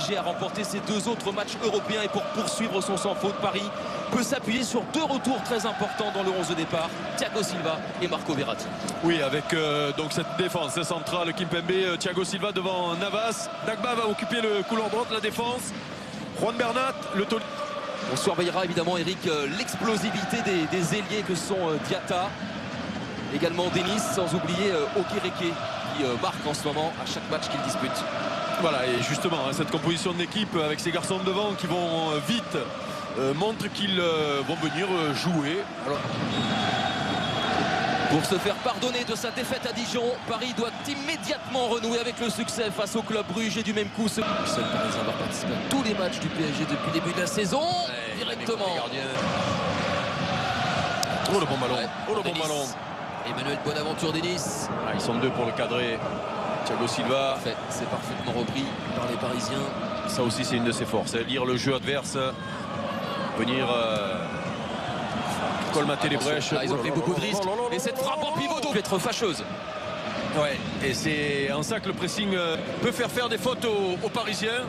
PSG a remporté ses 2 autres matchs européens et pour poursuivre son sans faute, Paris peut s'appuyer sur 2 retours très importants dans le 11 de départ, Thiago Silva et Marco Verratti. Oui, avec donc cette défense centrale, Kimpembe, Thiago Silva devant Navas. Dagba va occuper le couloir droit de la défense. Juan Bernat, le Toli. On surveillera évidemment, Eric, l'explosivité des ailiers que sont Diatta, également Denis, sans oublier Okereke qui marque en ce moment à chaque match qu'il dispute. Voilà, et justement, cette composition d'équipe avec ces garçons devant qui vont vite montre qu'ils vont venir jouer. Alors... Pour se faire pardonner de sa défaite à Dijon, Paris doit immédiatement renouer avec le succès face au club Bruges et du même coup, seul Parisien va participer à tous les matchs du PSG depuis le début de la saison. Directement. Oh le bon ballon, Ouais, oh le bon Denis. ballon. Emmanuel Bonaventure Denis. Ah, ils sont 2 pour le cadrer. Thiago Silva. C'est parfaitement repris par les Parisiens. Ça aussi c'est une de ses forces, lire le jeu adverse, venir colmater les brèches. Là, ils ont pris beaucoup de risques. Et cette frappe en pivot peut être fâcheuse. Ouais, et c'est en ça que le pressing peut faire des fautes aux Parisiens.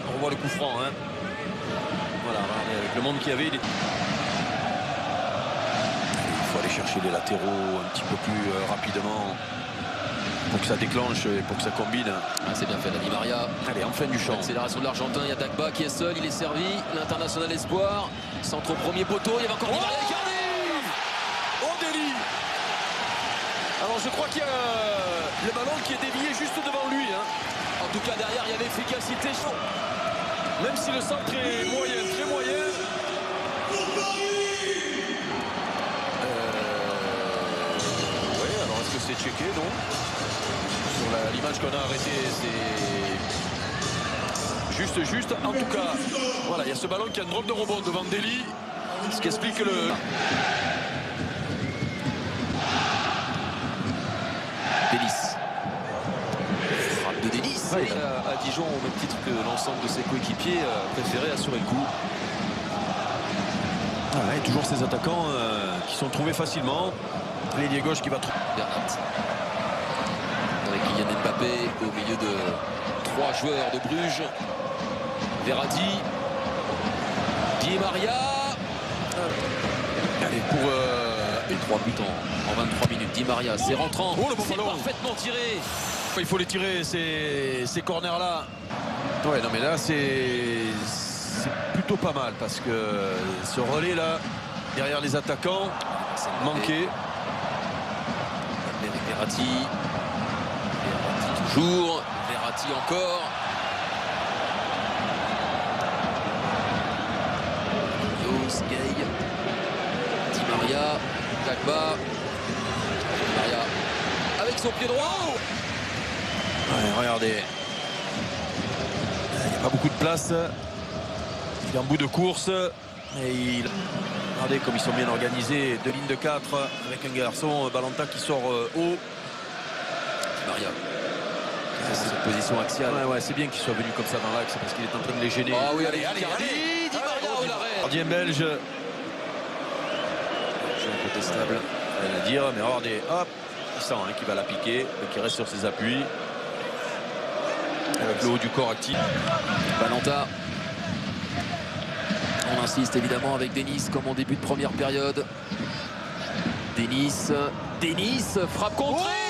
On revoit le coup franc. Hein. Voilà, avec le monde qu'il y avait. Il faut aller chercher les latéraux un petit peu plus rapidement pour que ça déclenche et pour que ça combine. Ah, c'est bien fait, Di Maria. Allez, en fin du champ. Accélération de l'Argentin, il y a Dagba qui est seul, il est servi. L'international espoir. Centre au premier poteau, il y avait encore Di Maria. Oh, Deli. Alors je crois qu'il y a le ballon qui est dévié juste devant lui. Hein. En tout cas, derrière, il y a l'efficacité. Même si le centre est moyen, très moyen. Oui, alors est-ce que c'est checké, non? Sur l'image qu'on a arrêtée, c'est juste. En tout cas, voilà, il y a ce ballon qui a une drôle de rebond devant Deli. Ce qui explique le... Denis. Frappe de Denis. Ouais, à Dijon, au même titre que l'ensemble de ses coéquipiers, préféré assurer le coup. Voilà, et toujours ces attaquants qui sont trouvés facilement. L'ailier gauche qui va trouver. Bernat. Avec Kylian Mbappé au milieu de 3 joueurs de Bruges. Verratti. Di Maria. Allez, pour... Et 3 buts en 23 minutes. Di Maria, c'est rentrant. Oh, le bon c'est ballon. parfaitement tiré. Il faut les tirer, ces corners-là. Ouais, non, mais là, c'est plutôt pas mal parce que ce relais-là, derrière les attaquants, manqué. Verratti. Verratti toujours. Verratti encore. Yos, Gay. Di Maria. Dagba. Di Maria. Avec son pied droit. Ouais, regardez. Il n'y a pas beaucoup de place. Il est en bout de course. Et regardez comme ils sont bien organisés. 2 lignes de 4 avec un garçon, Balanta, qui sort haut. Di Maria. Cette position axiale. Ouais, c'est bien qu'il soit venu comme ça dans l'axe parce qu'il est en train de les gêner. Ah oui, allez. Di Di Maria au l'arrêt. Gardien belge. Jeu incontestable. Rien à dire, mais regardez, hop, il sent qu'il va la piquer, mais qui reste sur ses appuis. Avec le haut du corps actif. Balanta. On insiste évidemment avec Denis comme en début de première période. Denis, frappe contrée.